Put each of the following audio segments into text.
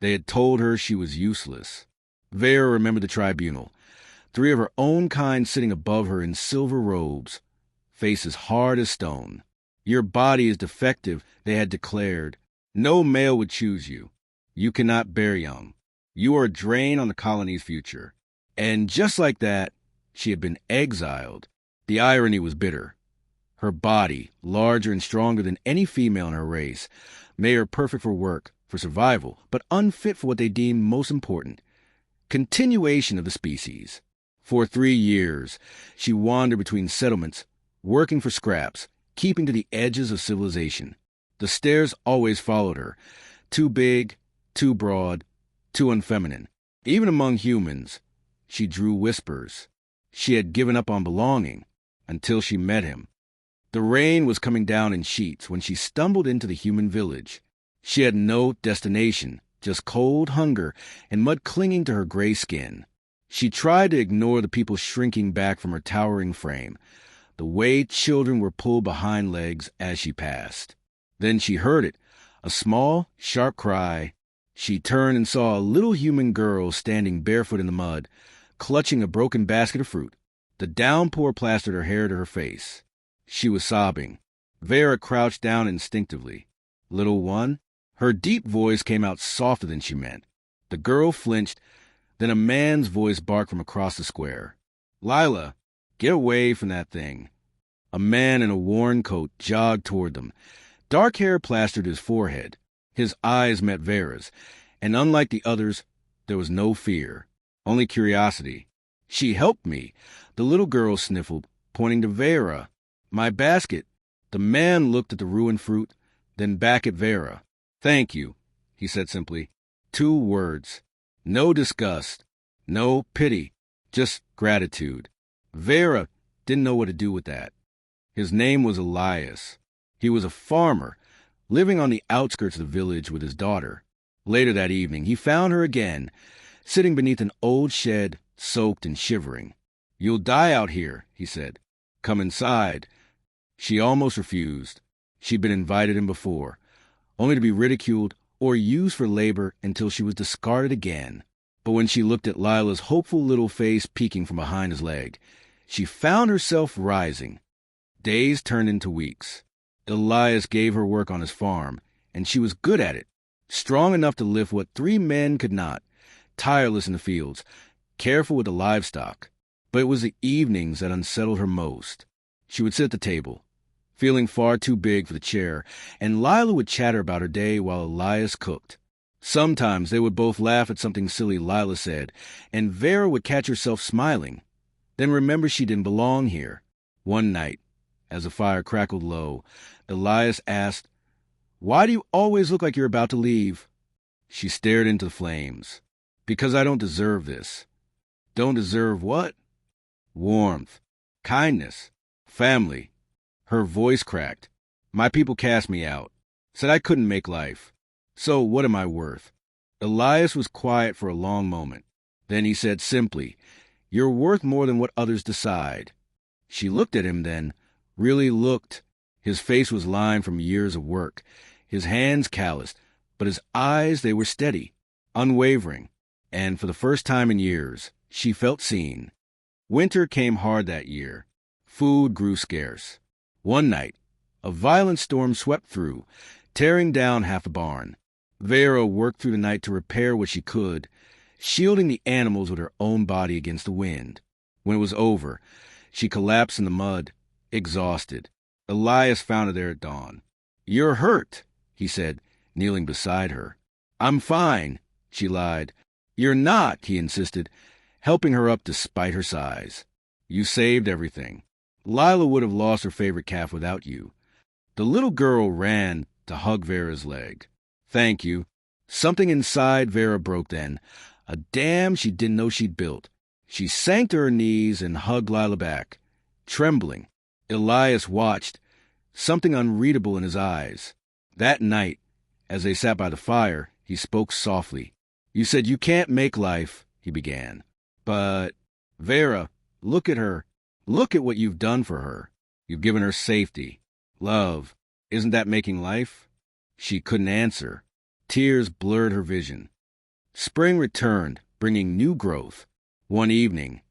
They had told her she was useless. Vera remembered the tribunal. 3 of her own kind sitting above her in silver robes, faces hard as stone. Your body is defective, they had declared. No male would choose you. You cannot bear young. You are a drain on the colony's future. And just like that, she had been exiled. The irony was bitter. Her body, larger and stronger than any female in her race, made her perfect for work, for survival, but unfit for what they deemed most important: continuation of the species. For 3 years, she wandered between settlements, working for scraps, keeping to the edges of civilization. The stares always followed her. Too big, too broad, too unfeminine. Even among humans, she drew whispers. She had given up on belonging until she met him. The rain was coming down in sheets when she stumbled into the human village. She had no destination, just cold hunger and mud clinging to her gray skin. She tried to ignore the people shrinking back from her towering frame, the way children were pulled behind legs as she passed. Then she heard it, a small, sharp cry. She turned and saw a little human girl standing barefoot in the mud, clutching a broken basket of fruit. The downpour plastered her hair to her face. She was sobbing. Vera crouched down instinctively. "Little one?" Her deep voice came out softer than she meant. The girl flinched. Then a man's voice barked from across the square. "Lila, get away from that thing." A man in a worn coat jogged toward them. Dark hair plastered his forehead. His eyes met Vera's, and unlike the others, there was no fear, only curiosity. "She helped me," the little girl sniffled, pointing to Vera. "My basket." The man looked at the ruined fruit, then back at Vera. "Thank you," he said simply. 2 words. No disgust, no pity, just gratitude. Vera didn't know what to do with that. His name was Elias. He was a farmer, living on the outskirts of the village with his daughter. Later that evening, he found her again, sitting beneath an old shed, soaked and shivering. "You'll die out here," he said. "Come inside." She almost refused. She'd been invited in before, only to be ridiculed or used for labor until she was discarded again. But when she looked at Lila's hopeful little face peeking from behind his leg, she found herself rising. Days turned into weeks. Elias gave her work on his farm, and she was good at it, strong enough to lift what 3 men could not, tireless in the fields, careful with the livestock. But it was the evenings that unsettled her most. She would sit at the table, feeling far too big for the chair, and Lila would chatter about her day while Elias cooked. Sometimes they would both laugh at something silly Lila said, and Vera would catch herself smiling, then remember she didn't belong here. One night, as the fire crackled low, Elias asked, "Why do you always look like you're about to leave?" She stared into the flames. "Because I don't deserve this." "Don't deserve what?" "Warmth, kindness, family." Her voice cracked. "My people cast me out, said I couldn't make life. So what am I worth?" Elias was quiet for a long moment. Then he said simply, "You're worth more than what others decide." She looked at him then, really looked. His face was lined from years of work, his hands calloused, but his eyes, they were steady, unwavering. And for the first time in years, she felt seen. Winter came hard that year. Food grew scarce. One night, a violent storm swept through, tearing down half the barn. Vera worked through the night to repair what she could, shielding the animals with her own body against the wind. When it was over, she collapsed in the mud, exhausted. Elias found her there at dawn. "You're hurt," he said, kneeling beside her. "I'm fine," she lied. "You're not," he insisted, helping her up despite her size. "You saved everything. Lila would have lost her favorite calf without you." The little girl ran to hug Vera's leg. "Thank you." Something inside Vera broke then, a dam she didn't know she'd built. She sank to her knees and hugged Lila back, trembling. Elias watched, something unreadable in his eyes. That night, as they sat by the fire, he spoke softly. "You said you can't make life," he began. "But, Vera, look at her. Look at what you've done for her. You've given her safety, love. Isn't that making life?" She couldn't answer. Tears blurred her vision. Spring returned, bringing new growth. One evening,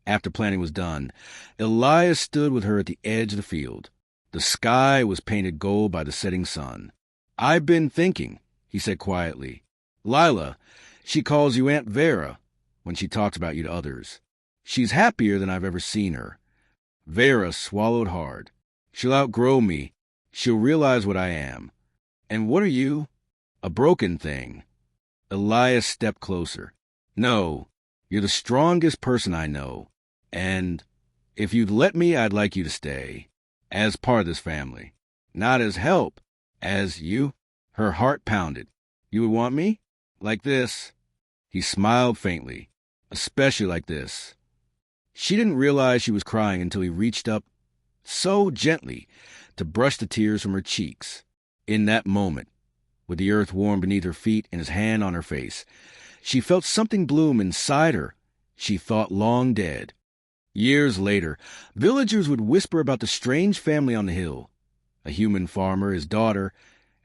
after planting was done, Elias stood with her at the edge of the field. The sky was painted gold by the setting sun. "I've been thinking," he said quietly. "Lila, she calls you Aunt Vera when she talks about you to others. She's happier than I've ever seen her." Vera swallowed hard. "She'll outgrow me. She'll realize what I am." "And what are you?" "A broken thing." Elias stepped closer. "No, you're the strongest person I know. And if you'd let me, I'd like you to stay. As part of this family. Not as help. As you." Her heart pounded. "You would want me? Like this?" He smiled faintly. "Especially like this." She didn't realize she was crying until he reached up so gently to brush the tears from her cheeks. In that moment, with the earth warm beneath her feet and his hand on her face, she felt something bloom inside her she thought long dead. Years later, villagers would whisper about the strange family on the hill, a human farmer, his daughter,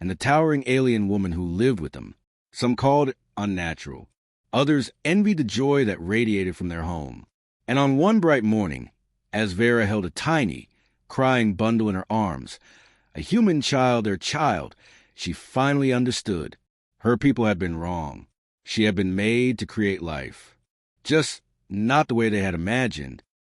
and the towering alien woman who lived with them. Some called it unnatural. Others envied the joy that radiated from their home. And on one bright morning, as Vera held a tiny, crying bundle in her arms, a human child, their child, she finally understood. Her people had been wrong. She had been made to create life. Just not the way they had imagined.